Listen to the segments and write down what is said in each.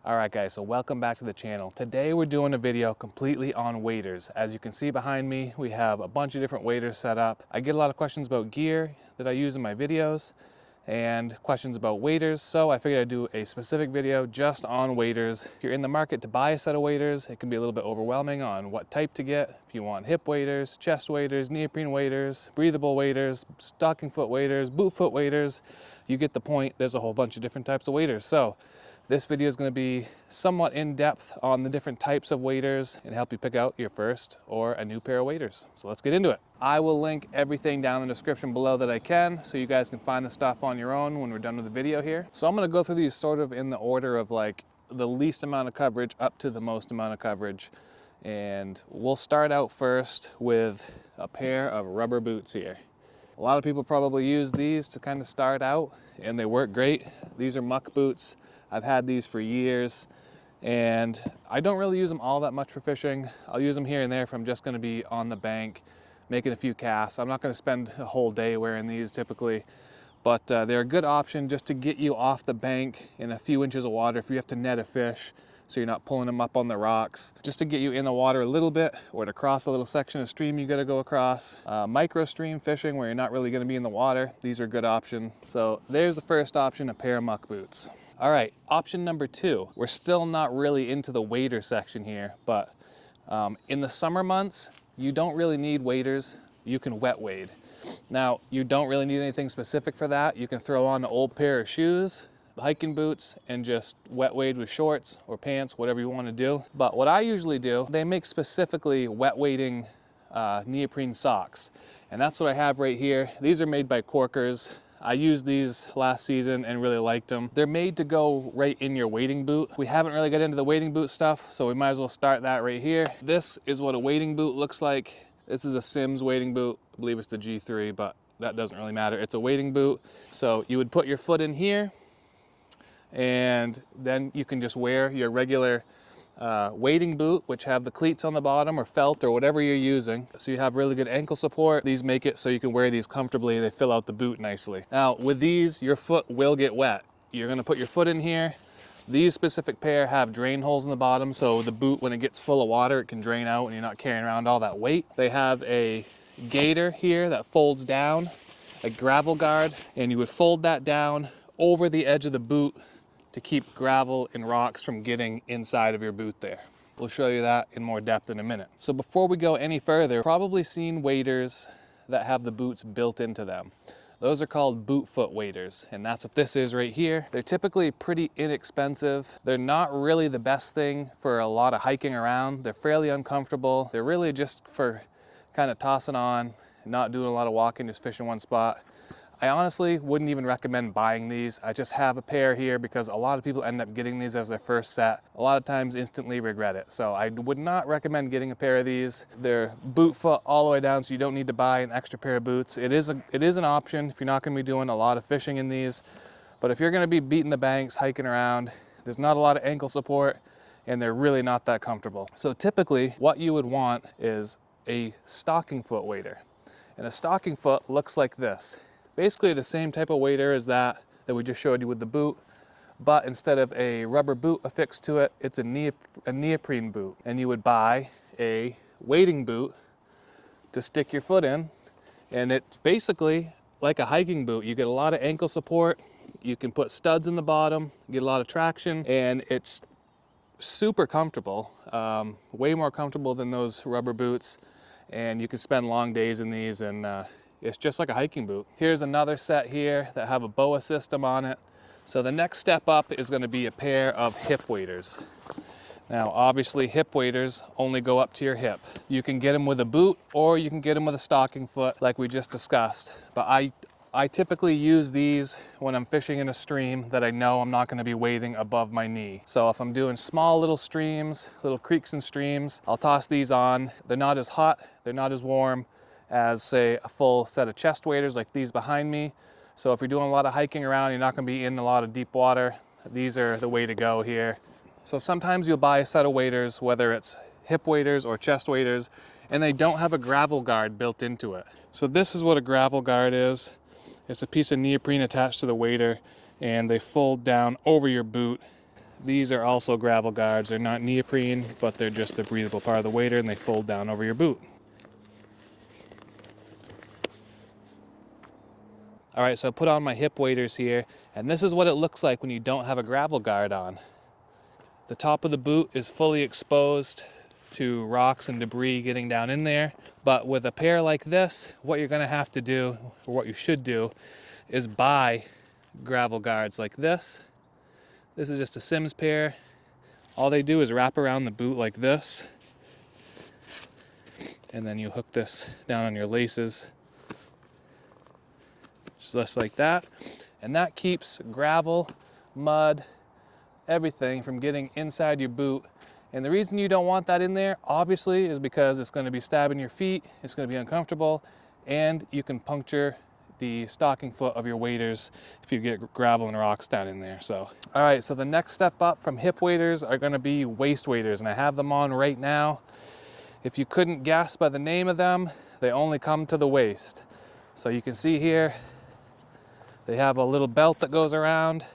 All right guys, so welcome back to the channel. Today we're doing a video completely on waders. As you can see behind me, we have a bunch of different waders set up. I get a lot of questions about gear that I use in my videos and questions about waders, so I figured I'd do a specific video just on waders. If you're in the market to buy a set of waders, it can be a little bit overwhelming on what type to get. If you want hip waders, chest waders, neoprene waders, breathable waders, stocking foot waders, boot foot waders, you get the point. There's a whole bunch of different types of waders. So this video is going to be somewhat in-depth on the different types of waders and help you pick out your first or a new pair of waders. So let's get into it. I will link everything down in the description below that I can, so you guys can find the stuff on your own when we're done with the video here. So I'm going to go through these sort of in the order of like the least amount of coverage up to the most amount of coverage. And we'll start out first with a pair of rubber boots here. A lot of people probably use these to kind of start out and they work great. These are muck boots. I've had these for years and I don't really use them all that much for fishing. I'll use them here and there if I'm just going to be on the bank making a few casts. I'm not going to spend a whole day wearing these typically, but they're a good option just to get you off the bank in a few inches of water if you have to net a fish so you're not pulling them up on the rocks. Just to get you in the water a little bit or to cross a little section of stream you got to go across. Micro stream fishing where you're not really going to be in the water, these are a good option. So there's the first option, a pair of muck boots. All right, option number two. We're still not really into the wader section here, but in the summer months, you don't really need waders. You can wet wade. Now, you don't really need anything specific for that. You can throw on an old pair of shoes, hiking boots, and just wet wade with shorts or pants, whatever you want to do. But what I usually do, they make specifically wet wading neoprene socks. And that's what I have right here. These are made by Corkers. I used these last season and really liked them. They're made to go right in your wading boot. We haven't really got into the wading boot stuff, so we might as well start that right here. This is what a wading boot looks like. This is a Sims wading boot. I believe it's the G3, but that doesn't really matter. It's a wading boot. So you would put your foot in here and then you can just wear your regular wading boot, which have the cleats on the bottom or felt or whatever you're using. So you have really good ankle support. These make it so you can wear these comfortably. They fill out the boot nicely. Now with these, your foot will get wet. You're gonna put your foot in here. These specific pair have drain holes in the bottom, so the boot, when it gets full of water, it can drain out and you're not carrying around all that weight. They have a gaiter here that folds down, a gravel guard, and you would fold that down over the edge of the boot to keep gravel and rocks from getting inside of your boot there. We'll show you that in more depth in a minute. So before we go any further, you've probably seen waders that have the boots built into them. Those are called boot foot waders, and that's what this is right here. They're typically pretty inexpensive. They're not really the best thing for a lot of hiking around. They're fairly uncomfortable. They're really just for kind of tossing on, not doing a lot of walking, just fishing one spot. I honestly wouldn't even recommend buying these. I just have a pair here because a lot of people end up getting these as their first set. A lot of times instantly regret it. So I would not recommend getting a pair of these. They're boot foot all the way down, so you don't need to buy an extra pair of boots. It is an option if you're not gonna be doing a lot of fishing in these. But if you're gonna be beating the banks, hiking around, there's not a lot of ankle support and they're really not that comfortable. So typically what you would want is a stocking foot wader. And a stocking foot looks like this. Basically the same type of wader as that we just showed you with the boot, but instead of a rubber boot affixed to it, it's a neoprene boot. And you would buy a wading boot to stick your foot in, and it's basically like a hiking boot. You get a lot of ankle support, you can put studs in the bottom, get a lot of traction, and it's super comfortable, way more comfortable than those rubber boots, and you can spend long days in these, and it's just like a hiking boot. Here's another set here that have a BOA system on it. So the next step up is going to be a pair of hip waders. Now obviously hip waders only go up to your hip. You can get them with a boot or you can get them with a stocking foot like we just discussed. But I typically use these when I'm fishing in a stream that I know I'm not going to be wading above my knee. So if I'm doing small little streams, little creeks and streams, I'll toss these on. They're not as hot, they're not as warm as say a full set of chest waders like these behind me. So if you're doing a lot of hiking around, you're not going to be in a lot of deep water, these are the way to go here. So sometimes you'll buy a set of waders, whether it's hip waders or chest waders, and they don't have a gravel guard built into it. So this is what a gravel guard is. It's a piece of neoprene attached to the wader and they fold down over your boot. These are also gravel guards. They're not neoprene, but they're just the breathable part of the wader, and they fold down over your boot. All right, so I put on my hip waders here, and this is what it looks like when you don't have a gravel guard on. The top of the boot is fully exposed to rocks and debris getting down in there, but with a pair like this, what you're gonna have to do, or what you should do, is buy gravel guards like this. This is just a Sims pair. All they do is wrap around the boot like this, and then you hook this down on your laces, just like that. And that keeps gravel, mud, everything from getting inside your boot. And the reason you don't want that in there, obviously, is because it's going to be stabbing your feet, it's going to be uncomfortable, and you can puncture the stocking foot of your waders if you get gravel and rocks down in there. So, all right, so the next step up from hip waders are going to be waist waders, and I have them on right now. If you couldn't guess by the name of them, they only come to the waist. So you can see here, they have a little belt that goes around,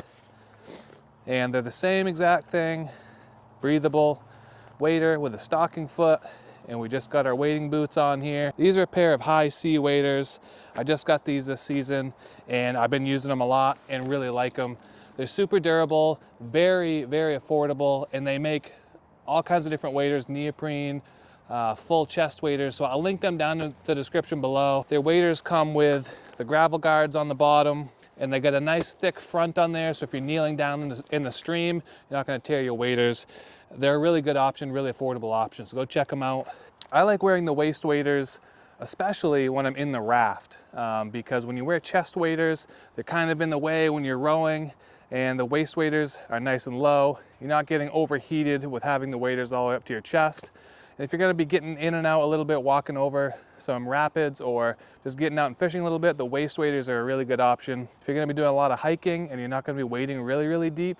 and they're the same exact thing, breathable wader with a stocking foot, and we just got our wading boots on here. These are a pair of high C waders. I just got these this season, and I've been using them a lot and really like them. They're super durable, very, very affordable, and they make all kinds of different waders, neoprene, full chest waders. So I'll link them down in the description below. Their waders come with the gravel guards on the bottom, and they got a nice thick front on there, so if you're kneeling down in the stream, you're not gonna tear your waders. They're a really good option, really affordable option, so go check them out. I like wearing the waist waders, especially when I'm in the raft, because when you wear chest waders, they're kind of in the way when you're rowing, and the waist waders are nice and low. You're not getting overheated with having the waders all the way up to your chest. And if you're gonna be getting in and out a little bit, walking over some rapids or just getting out and fishing a little bit, the waist waders are a really good option. If you're gonna be doing a lot of hiking and you're not gonna be wading really, really deep,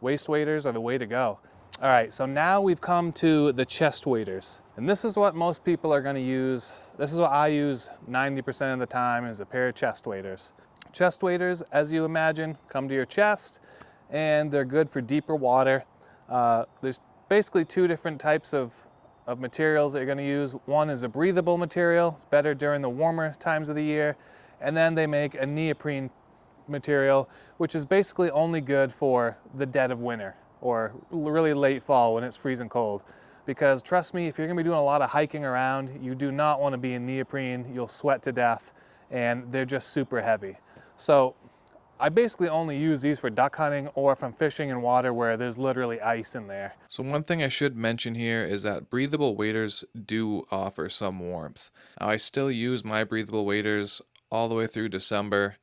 waist waders are the way to go. All right, so now we've come to the chest waders. And this is what most people are gonna use. This is what I use 90% of the time, is a pair of chest waders. Chest waders, as you imagine, come to your chest, and they're good for deeper water. There's basically two different types of materials that you're going to use. One is a breathable material. It's better during the warmer times of the year. And then they make a neoprene material, which is basically only good for the dead of winter or really late fall when it's freezing cold. Because trust me, if you're going to be doing a lot of hiking around, you do not want to be in neoprene. You'll sweat to death, and they're just super heavy. So I basically only use these for duck hunting or if I'm fishing in water where there's literally ice in there. So one thing I should mention here is that breathable waders do offer some warmth. Now, I still use my breathable waders all the way through December.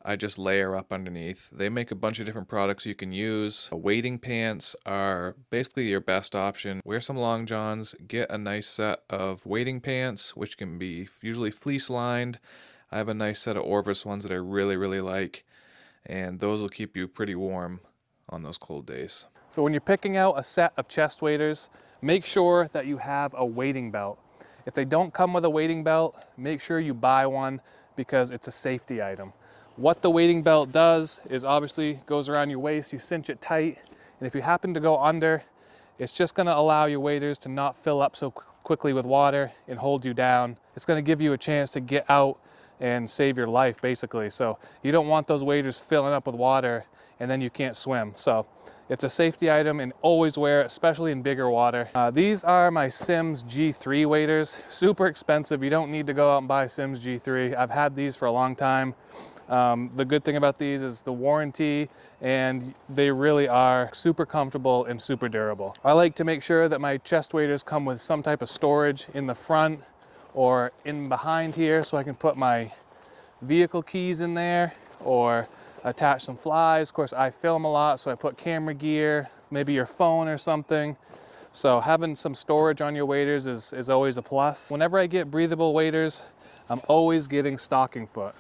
I just layer up underneath. They make a bunch of different products you can use. Wading pants are basically your best option. Wear some long johns, get a nice set of wading pants, which can be usually fleece lined. I have a nice set of Orvis ones that I really, really like, and those will keep you pretty warm on those cold days. So when you're picking out a set of chest waders, make sure that you have a wading belt. If they don't come with a wading belt, make sure you buy one because it's a safety item. What the wading belt does is obviously goes around your waist, you cinch it tight, and if you happen to go under, it's just gonna allow your waders to not fill up so quickly with water and hold you down. It's gonna give you a chance to get out and save your life, basically. So you don't want those waders filling up with water and then you can't swim. So it's a safety item, and always wear it, especially in bigger water. These are my Sims G3 waders. Super expensive. You don't need to go out and buy Sims G3. I've had these for a long time. The good thing about these is the warranty, and they really are super comfortable and super durable. I like to make sure that my chest waders come with some type of storage in the front or in behind here, so I can put my vehicle keys in there or attach some flies. Of course, I film a lot, so I put camera gear, maybe your phone or something. So having some storage on your waders is always a plus. Whenever I get breathable waders, I'm always getting stocking foot.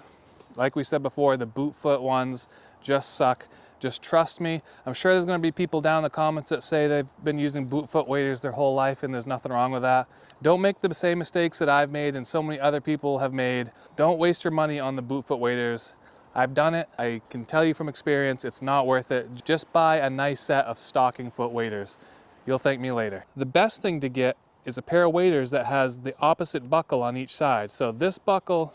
Like we said before, the boot foot ones just suck. Just trust me. I'm sure there's gonna be people down in the comments that say they've been using boot foot waders their whole life and there's nothing wrong with that. Don't make the same mistakes that I've made and so many other people have made. Don't waste your money on the boot foot waders. I've done it. I can tell you from experience, it's not worth it. Just buy a nice set of stocking foot waders. You'll thank me later. The best thing to get is a pair of waders that has the opposite buckle on each side. So this buckle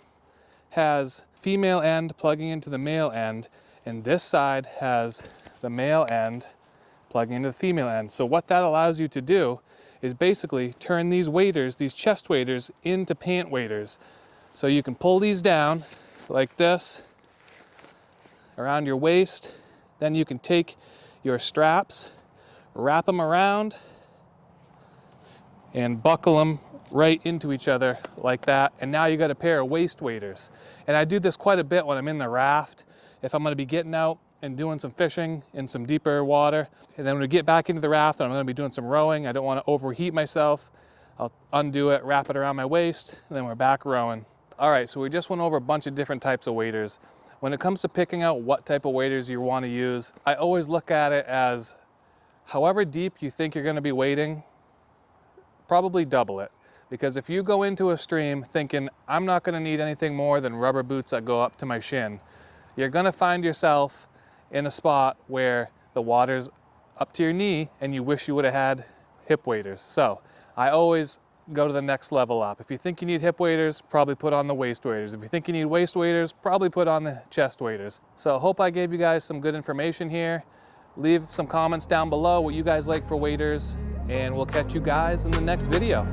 has female end plugging into the male end, and this side has the male end plugging into the female end. So what that allows you to do is basically turn these waders, these chest waders, into pant waders. So you can pull these down like this around your waist. Then you can take your straps, wrap them around, and buckle them right into each other like that. And now you got a pair of waist waders. And I do this quite a bit when I'm in the raft. If I'm gonna be getting out and doing some fishing in some deeper water, and then when we get back into the raft and I'm gonna be doing some rowing, I don't wanna overheat myself, I'll undo it, wrap it around my waist, and then we're back rowing. All right, so we just went over a bunch of different types of waders. When it comes to picking out what type of waders you wanna use, I always look at it as however deep you think you're gonna be wading, probably double it. Because if you go into a stream thinking, I'm not gonna need anything more than rubber boots that go up to my shin, you're gonna find yourself in a spot where the water's up to your knee and you wish you would have had hip waders. So I always go to the next level up. If you think you need hip waders, probably put on the waist waders. If you think you need waist waders, probably put on the chest waders. So I hope I gave you guys some good information here. Leave some comments down below what you guys like for waders, and we'll catch you guys in the next video.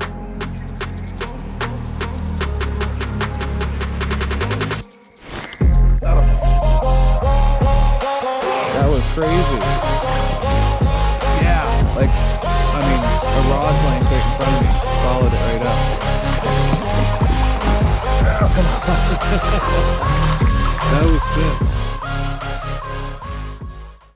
That was crazy. Yeah. Like, I mean, a rod's laying right in front of me. Followed it right up. That was sick.